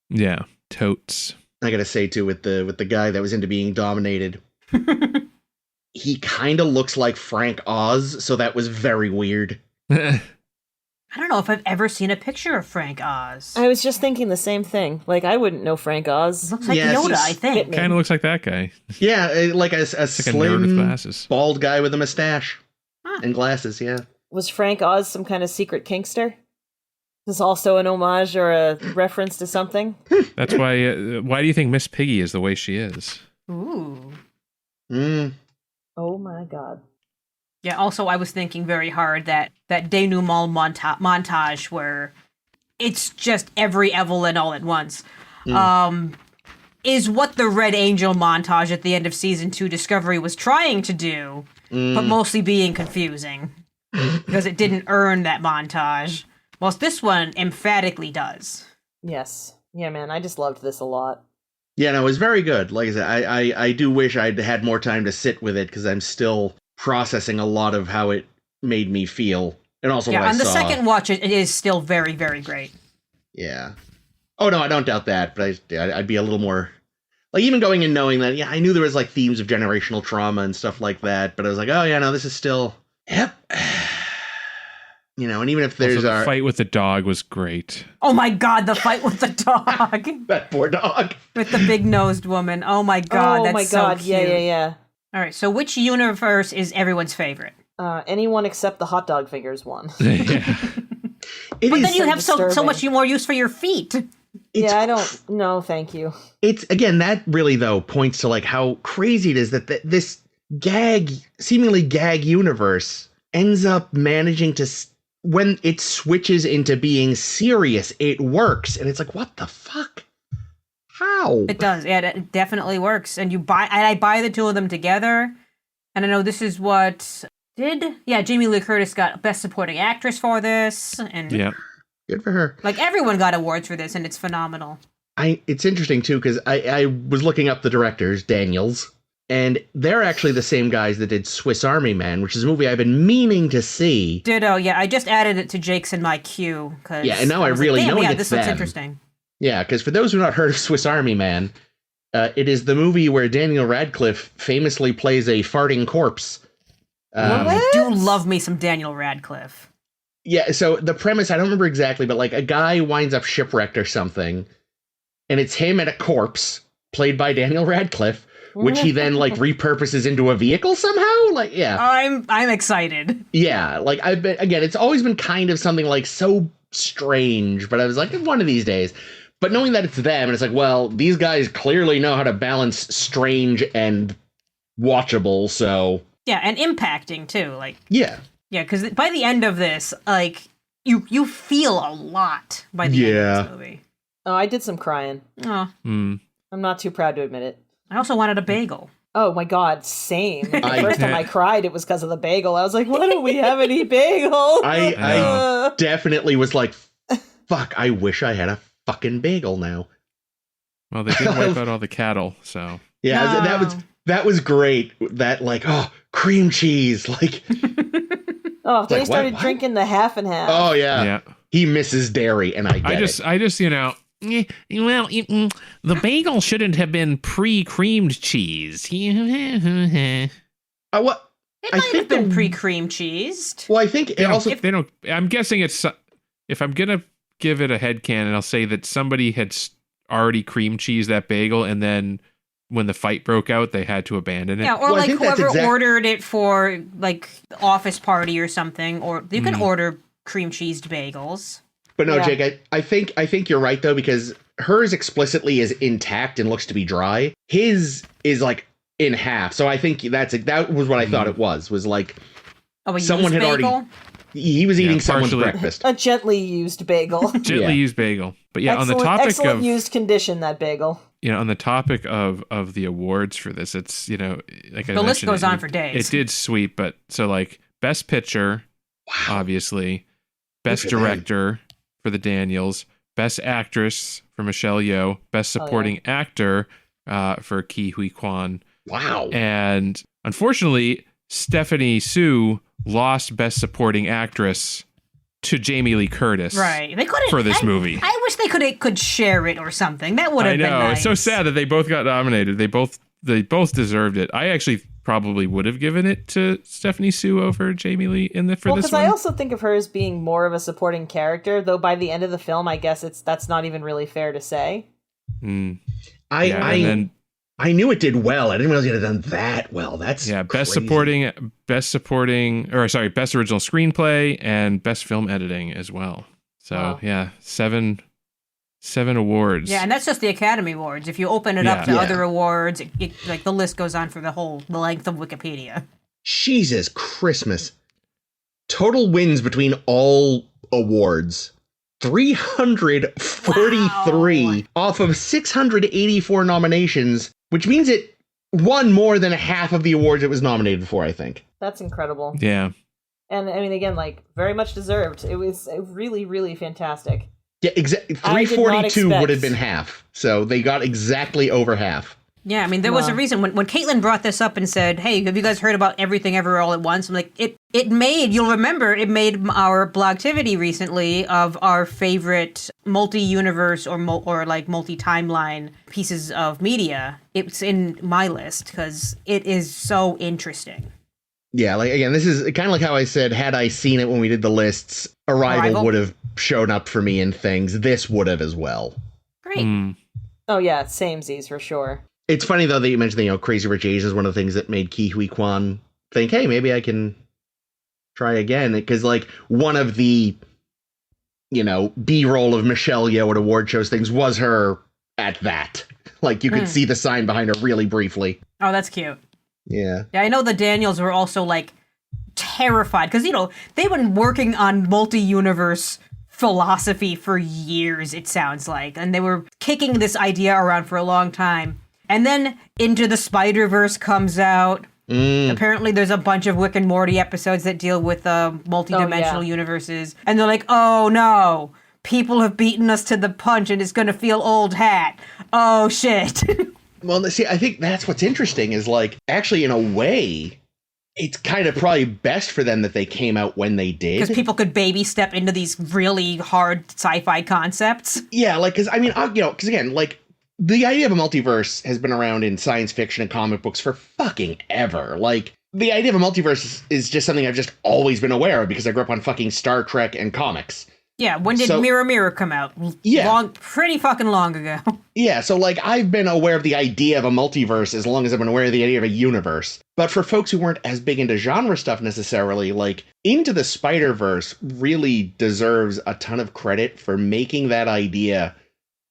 Yeah, totes. I gotta say too, with the guy that was into being dominated, he kind of looks like Frank Oz, so that was very weird. I don't know if I've ever seen a picture of Frank Oz. I was just thinking the same thing. Like, I wouldn't know Frank Oz. Looks like Yoda, I think. Kind of looks like that guy. Yeah, like a slim, nerd with glasses. Bald guy with a mustache and glasses, yeah. Was Frank Oz some kind of secret kinkster? Is this also an homage or a reference to something? That's why do you think Miss Piggy is the way she is? Ooh. Oh my god. Yeah, also I was thinking very hard that denouement montage where it's just every Evelyn all at once is what the Red Angel montage at the end of season 2 Discovery was trying to do, but mostly being confusing because it didn't earn that montage. Whilst this one emphatically does. Yes. Yeah, man, I just loved this a lot. Yeah, no, it was very good. Like I said, I do wish I'd had more time to sit with it because I'm still processing a lot of how it made me feel. And also what I on the saw. second watch, it is still very, very great. Yeah. Oh, no, I don't doubt that. But I'd be a little more... Like, even going in knowing that, yeah, I knew there was, like, themes of generational trauma and stuff like that. But I was like, oh, yeah, no, this is still... Yep. You know, and even if there's also, the fight with the dog was great. Oh my god, the fight with the dog. That poor dog. With the big-nosed woman. Oh my god, that's so cute. Yeah. All right, so which universe is everyone's favorite? Anyone except the hot dog fingers one. Yeah. But then you so have so much more use for your feet. Yeah, I don't... No, thank you. It's, again, that really, though, points to, like, how crazy it is that this seemingly gag universe ends up managing to... When it switches into being serious, it works. And it's like, what the fuck? How? It does. Yeah, it definitely works. And I buy the two of them together. And I know this is what Jamie Lee Curtis got Best Supporting Actress for this. And Yeah. Good for her. like everyone got awards for this, and it's phenomenal. It's interesting, too, because I was looking up the directors, Daniels, and they're actually the same guys that did Swiss Army Man, which is a movie I've been meaning to see. Ditto, yeah. I just added it to Jake's in my queue. Yeah, and now I really know this looks interesting. Yeah, because for those who have not heard of Swiss Army Man, it is the movie where Daniel Radcliffe famously plays a farting corpse. I do love me some Daniel Radcliffe. Yeah, so the premise, I don't remember exactly, but like a guy winds up shipwrecked or something, and it's him and a corpse, played by Daniel Radcliffe, which he then like repurposes into a vehicle somehow. Like, yeah. I'm excited. Yeah, like I've been, again, it's always been kind of something like so strange, but I was like, one of these days. But knowing that it's them, and it's like, well, these guys clearly know how to balance strange and watchable, so... Yeah, and impacting, too. Like, yeah. Yeah, because by the end of this, like, you feel a lot by the end of this movie. Oh, I did some crying. Oh. I'm not too proud to admit it. I also wanted a bagel. Oh my god, same. The first time I cried, it was because of the bagel. I was like, why don't we have any bagel? I definitely was like, fuck, I wish I had a fucking bagel now. Well, they did wipe out all the cattle, so... Yeah, that was great. That, like, oh, cream cheese, like... Oh, they started drinking the half and half. Oh, yeah. He misses dairy, and I just, you know... Well, the bagel shouldn't have been pre-creamed cheese. What? It might have been pre-cream cheesed. Well, I think it also... They don't... I'm guessing it's... If I'm gonna give it a headcanon, I'll say that somebody had already cream cheesed that bagel, and then when the fight broke out, they had to abandon it. Yeah, or like whoever ordered it for like the office party or something, or you can order cream cheesed bagels. But no, Jake, I think you're right, though, because hers explicitly is intact and looks to be dry. His is, like, in half. So I think that was what I thought it was like someone had already... He was eating someone's breakfast. A gently used bagel. Used bagel. But yeah, excellent, on the topic excellent used condition, that bagel. You know, on the topic of the awards for this, it's, you know, like I mentioned, the list goes on for days. It did sweep, but so like Best Picture, obviously, Best Director for the Daniels, Best Actress for Michelle Yeoh, Best Supporting Actor for Ke Huy Quan. Wow. And unfortunately, Stephanie Sue lost Best Supporting Actress to Jamie Lee Curtis. Right. They couldn't for this movie. I wish they could share it or something. That would have been nice. It's so sad that they both got nominated. They both deserved it. I actually probably would have given it to Stephanie Sue over Jamie Lee for this one. Because I also think of her as being more of a supporting character, though by the end of the film, I guess that's not even really fair to say. I knew it did well. I didn't realize it had done that well. That's Best crazy. Best Original Screenplay and Best Film Editing as well. So seven awards. Yeah, and that's just the Academy Awards. If you open it up to other awards, like the list goes on for the length of Wikipedia. Jesus Christmas. Total wins between all awards. 343 off of 684 nominations, which means it won more than half of the awards it was nominated for, I think. That's incredible. Yeah. And I mean, again, like, very much deserved. It was really, really fantastic. Yeah, exactly. 342 would have been half. So they got exactly over half. Yeah, I mean, there was a reason when Caitlin brought this up and said, "Hey, have you guys heard about Everything Ever All at Once?" I'm like, it made, you'll remember, it made our blogtivity recently of our favorite multi-universe or like multi-timeline pieces of media. It's in my list because it is so interesting. Yeah, like, again, this is kind of like how I said, had I seen it when we did the lists, Arrival would have shown up for me in things. This would have as well. Great. Oh, yeah, samesies for sure. It's funny, though, that you mentioned, Crazy Rich Asians is one of the things that made Ke Huy Quan think, hey, maybe I can try again. Because, like, one of the, B-roll of Michelle Yeoh at award shows things was her at that. Like, you could see the sign behind her really briefly. Oh, that's cute. Yeah. Yeah, I know the Daniels were also, like, terrified. Because, they've been working on multi-universe philosophy for years, it sounds like. And they were kicking this idea around for a long time. And then Into the Spider-Verse comes out. Apparently there's a bunch of Rick and Morty episodes that deal with multi-dimensional universes. And they're like, oh no, people have beaten us to the punch and it's going to feel old hat. Oh shit. Well, see, I think that's what's interesting is, like, actually, in a way, it's kind of probably best for them that they came out when they did. Because people could baby step into these really hard sci-fi concepts. Yeah, like, because, I mean, because again, like, the idea of a multiverse has been around in science fiction and comic books for fucking ever. Like, the idea of a multiverse is just something I've just always been aware of because I grew up on fucking Star Trek and comics. Yeah, when did Mirror Mirror come out? Yeah. Pretty fucking long ago. Yeah, so, like, I've been aware of the idea of a multiverse as long as I've been aware of the idea of a universe. But for folks who weren't as big into genre stuff necessarily, like, Into the Spider-Verse really deserves a ton of credit for making that idea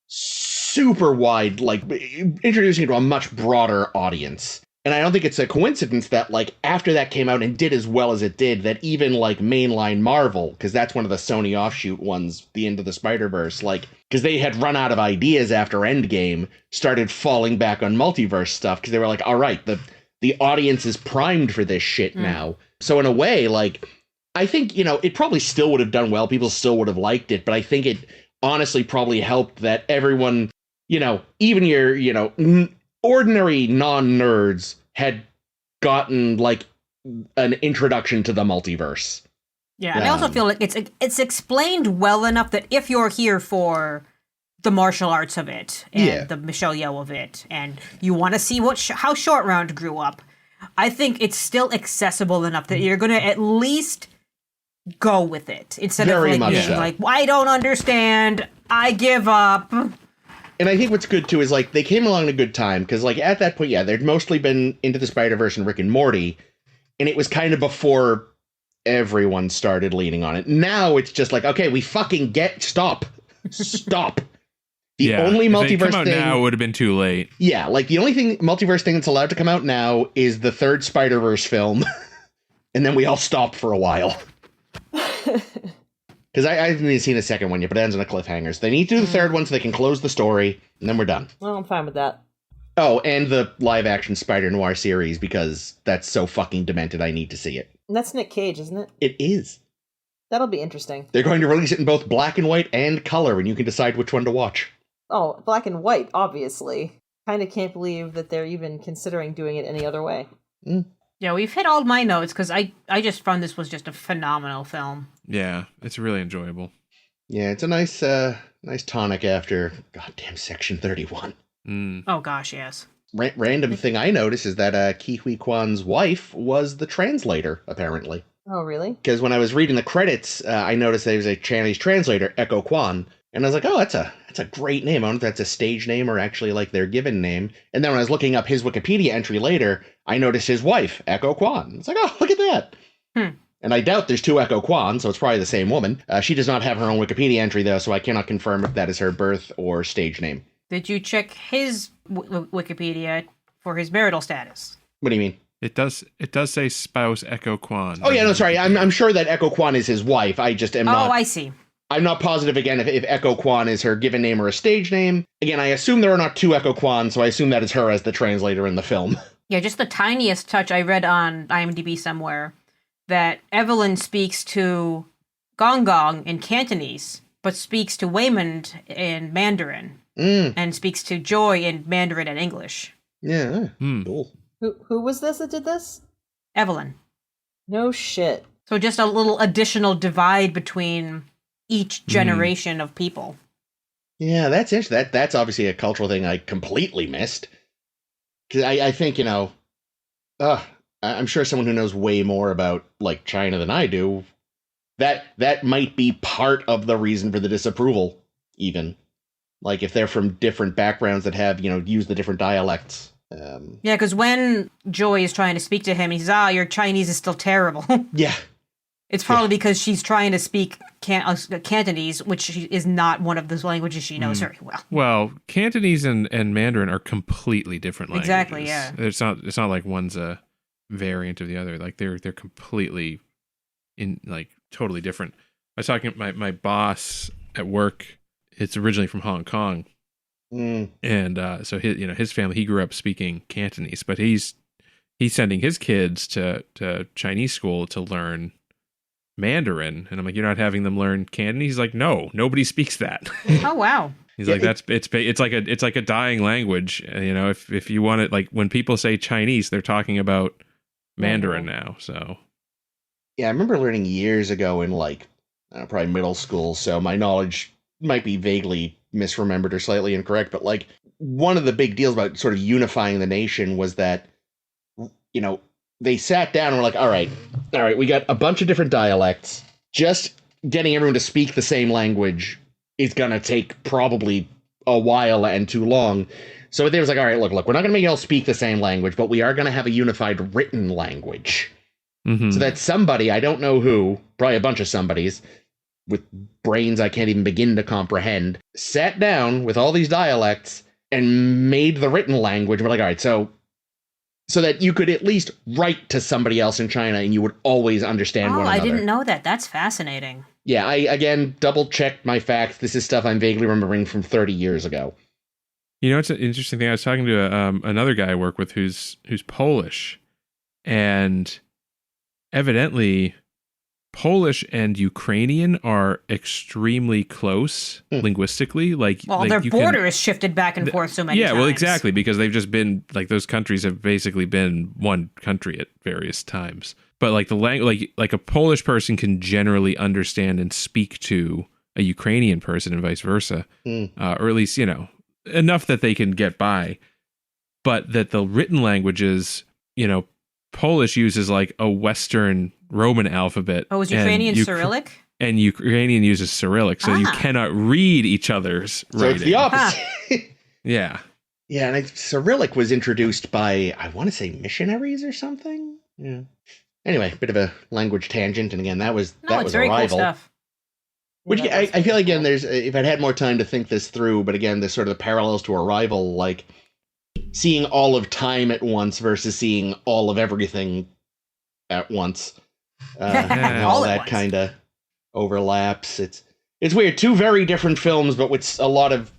super wide, like, introducing it to a much broader audience. And I don't think it's a coincidence that, like, after that came out and did as well as it did, that even, like, mainline Marvel, because that's one of the Sony offshoot ones, the Into the Spider-Verse, like, because they had run out of ideas after Endgame, started falling back on multiverse stuff, because they were like, all right, the audience is primed for this shit now. So in a way, like, I think, it probably still would have done well, people still would have liked it, but I think it honestly probably helped that everyone, even your, ordinary non-nerds had gotten, like, an introduction to the multiverse. Yeah, and I also feel like it's explained well enough that if you're here for the martial arts of it and the Michelle Yeoh of it, and you want to see how Short Round grew up, I think it's still accessible enough that you're going to at least go with it instead of like being like, I don't understand, I give up. And I think what's good, too, is, like, they came along at a good time, because, like, at that point, there'd mostly been Into the Spider-Verse and Rick and Morty, and it was kind of before everyone started leaning on it. Now it's just like, okay, we fucking stop. The only multiverse thing now would have been too late. Yeah, like, the only multiverse thing that's allowed to come out now is the third Spider-Verse film, and then we all stopped for a while. Because I haven't even seen the second one yet, but it ends on a cliffhanger. So they need to do the third one so they can close the story, and then we're done. Well, I'm fine with that. Oh, and the live-action Spider-Noir series, because that's so fucking demented, I need to see it. And that's Nick Cage, isn't it? It is. That'll be interesting. They're going to release it in both black and white and color, and you can decide which one to watch. Oh, black and white, obviously. Kind of can't believe that they're even considering doing it any other way. Yeah, we've hit all my notes because I just found this was just a phenomenal film. Yeah, it's really enjoyable. Yeah, it's a nice tonic after goddamn Section 31. Oh gosh, yes. Random thing I noticed is that Ke Huy Quan's wife was the translator, apparently. Oh, really? Because when I was reading the credits, I noticed there was a Chinese translator, Echo Quan, and I was like, oh, that's a great name. I don't know if that's a stage name or actually, like, their given name. And then when I was looking up his Wikipedia entry later, I noticed his wife, Echo Quan. It's like, oh, look at that. And I doubt there's two Echo Quan, so it's probably the same woman. She does not have her own Wikipedia entry, though, so I cannot confirm if that is her birth or stage name. Did you check his Wikipedia for his marital status? What do you mean? It does say spouse Echo Quan. Oh, yeah, no, sorry. I'm sure that Echo Quan is his wife. I just am not... Oh, I see. I'm not positive, again, if Echo Quan is her given name or a stage name. Again, I assume there are not two Echo Quan, so I assume that is her as the translator in the film. Yeah, just the tiniest touch I read on IMDb somewhere. that Evelyn speaks to Gong Gong in Cantonese, but speaks to Waymond in Mandarin, and speaks to Joy in Mandarin and English. Yeah, cool. Who was this that did this? Evelyn. No shit. So just a little additional divide between each generation of people. Yeah, that's interesting. That's obviously a cultural thing I completely missed. Because I think, I'm sure someone who knows way more about, like, China than I do, that might be part of the reason for the disapproval, even. Like, if they're from different backgrounds that have, use the different dialects. Yeah, because when Joy is trying to speak to him, he says, your Chinese is still terrible. Yeah. It's probably because she's trying to speak Cantonese, which is not one of those languages she knows very well. Well, Cantonese and Mandarin are completely different languages. Exactly, yeah. It's not like one's a variant of the other. Like they're completely totally different. I was talking to my boss at work. It's originally from Hong Kong. And so his family, he grew up speaking Cantonese, but he's sending his kids to Chinese school to learn Mandarin, and I'm like, you're not having them learn Cantonese? He's like, no, nobody speaks that. Oh wow. He's like, it's like a dying language. If you want it, like when people say Chinese, they're talking about Mandarin now. So yeah, I remember learning years ago in probably middle school, so my knowledge might be vaguely misremembered or slightly incorrect, but like one of the big deals about sort of unifying the nation was that, they sat down and were like, all right, we got a bunch of different dialects. Just getting everyone to speak the same language is going to take probably a while and too long. So they was like, all right, look, we're not going to make you all speak the same language, but we are going to have a unified written language. Mm-hmm. So that somebody, I don't know who, probably a bunch of somebodies with brains I can't even begin to comprehend, sat down with all these dialects and made the written language. We're like, all right, so that you could at least write to somebody else in China and you would always understand one another. I didn't know that. That's fascinating. Yeah, I, again, double-checked my facts. This is stuff I'm vaguely remembering from 30 years ago. It's an interesting thing. I was talking to another guy I work with who's Polish, and evidently Polish and Ukrainian are extremely close linguistically. Their border is shifted back and forth so many times. Yeah, well, exactly, because they've just been those countries have basically been one country at various times. But like the language, like a Polish person can generally understand and speak to a Ukrainian person and vice versa, or at least enough that they can get by. But that the written languages, Polish uses like a Western Roman alphabet. Oh, is Ukrainian Cyrillic? And Ukrainian uses Cyrillic, so you cannot read each other's writing. So it's the opposite. Yeah. Yeah, and Cyrillic was introduced by, I want to say, missionaries or something? Yeah. Anyway, bit of a language tangent, and again, that was very Arrival. Cool stuff. Which I feel like, again, if I'd had more time to think this through, but again, there's sort of the parallels to Arrival, like seeing all of time at once versus seeing all of everything at once. All that kind of overlaps. It's weird. Two very different films, but with a lot of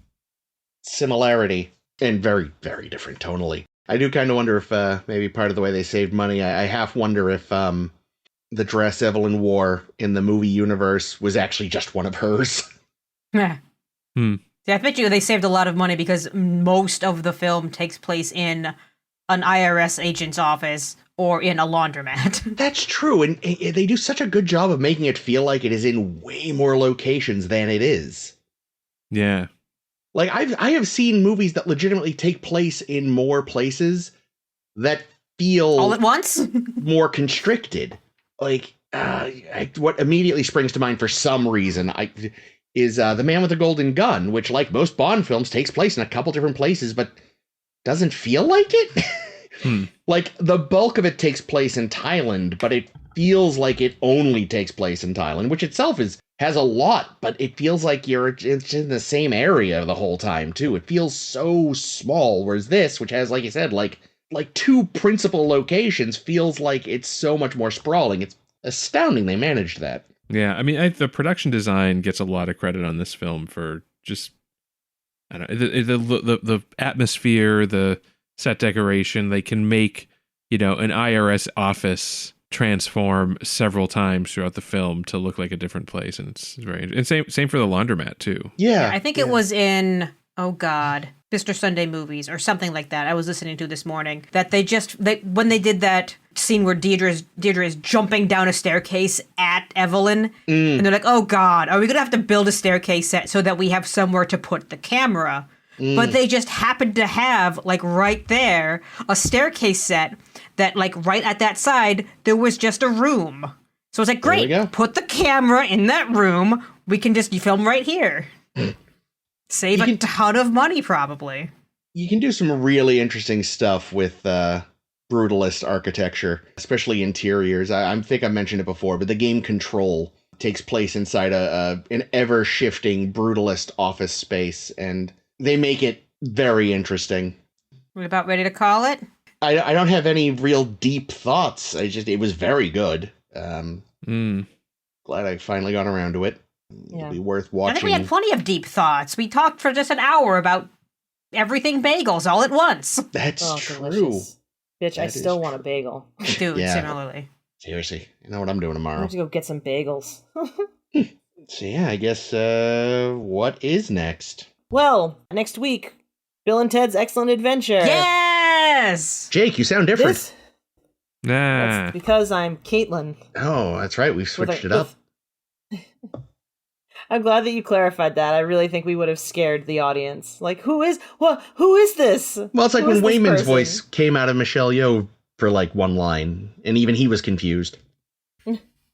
similarity and very, very different tonally. I do kind of wonder if maybe part of the way they saved money, I half wonder if the dress Evelyn wore in the movie universe was actually just one of hers. Yeah. See, I bet you they saved a lot of money because most of the film takes place in an IRS agent's office or in a laundromat. That's true, and they do such a good job of making it feel like it is in way more locations than it is. Yeah. Like, I have seen movies that legitimately take place in more places that feel... all at once? more constricted. Like, what immediately springs to mind for some reason is The Man with the Golden Gun, which, like most Bond films, takes place in a couple different places, but doesn't feel like it. Like, the bulk of it takes place in Thailand, but it feels like it only takes place in Thailand, which itself has a lot, but it feels like it's in the same area the whole time, too. It feels so small, whereas this, which has, like you said, like two principal locations, feels like it's so much more sprawling. It's astounding they managed that. Yeah, I mean, the production design gets a lot of credit on this film for just, I don't know, the atmosphere, the set decoration. They can make, an IRS office transform several times throughout the film to look like a different place, and it's very. And same for the laundromat too. Yeah. I think it was in, oh God, Mr. Sunday Movies or something like that. I was listening to this morning that when they did that scene where Deirdre is jumping down a staircase at Evelyn, and they're like, oh God, are we gonna have to build a staircase set so that we have somewhere to put the camera? But they just happened to have, like, right there, a staircase set that, like, right at that side, there was just a room. So it's like, great, put the camera in that room. We can just film right here. Save a ton of money, probably. You can do some really interesting stuff with brutalist architecture, especially interiors. I think I mentioned it before, but the game Control takes place inside an ever-shifting brutalist office space, and they make it very interesting. We about ready to call it? I don't have any real deep thoughts. It was very good. Glad I finally got around to it. It'll be worth watching. I think we had plenty of deep thoughts. We talked for just an hour about everything bagels all at once. That's true. Delicious. Bitch, I still want a bagel. Dude, similarly. Seriously. You know what I'm doing I tomorrow. have to go get some bagels. So yeah, I guess what is next? Well, next week, Bill and Ted's Excellent Adventure. Yes! Jake, you sound different. That's because I'm Caitlin. Oh, that's right. We've switched it up. I'm glad that you clarified that. I really think we would have scared the audience. Like, who is this? Well, it's like Who when is this Wayman's person? voice came out of Michelle Yeoh for like one line, and even he was confused.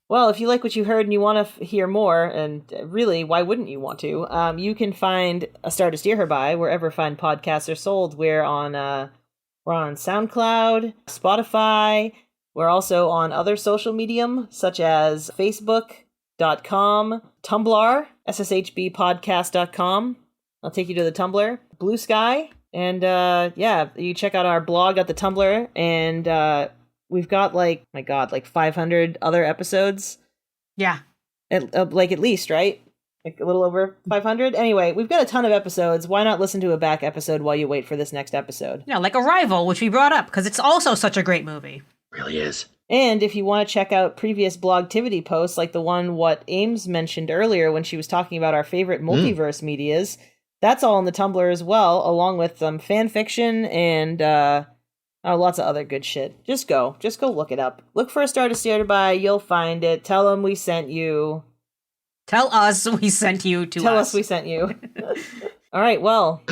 Well, if you like what you heard and you want to hear more, and really, why wouldn't you want to? You can find A Star to Steer Her By wherever fine podcasts are sold. We're on SoundCloud, Spotify. We're also on other social medium such as Facebook.com, Tumblr, sshbpodcast.com. I'll take you to the Tumblr, Blue Sky, and you check out our blog at the Tumblr, and we've got like 500 other episodes. Yeah. At least, right? Like a little over 500. Anyway, we've got a ton of episodes. Why not listen to a back episode while you wait for this next episode? Yeah, like Arrival, which we brought up, because it's also such a great movie. Really is. And if you want to check out previous Blogtivity posts, like the one what Ames mentioned earlier when she was talking about our favorite multiverse medias, that's all in the Tumblr as well, along with some fan fiction and lots of other good shit. Just go look it up. Look for A Star to Steer By. You'll find it. Tell them we sent you. Tell us we sent you to Tell us we sent you. All right, well.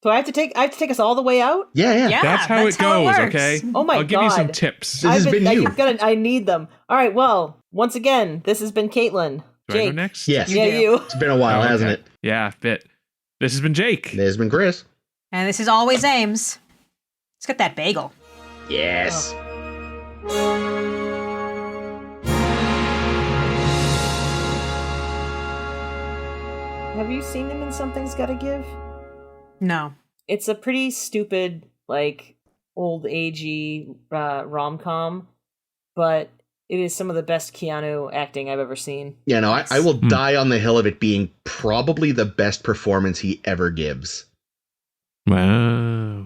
So I have to take us all the way out? Yeah. That's how it goes, okay? Oh my God. I'll give you some tips. This has been you. I need them. All right, well, once again, this has been Caitlin. Do I Jake. go next? Yes. You. It's been a while, hasn't it? Yeah, bit. This has been Jake. This has been Chris. And this is always Ames. Let's get that bagel. Yes. Have you seen him in Something's Gotta Give? No. It's a pretty stupid, like, old agey rom-com, but it is some of the best Keanu acting I've ever seen. Yeah, no, I will die on the hill of it being probably the best performance he ever gives. Wow.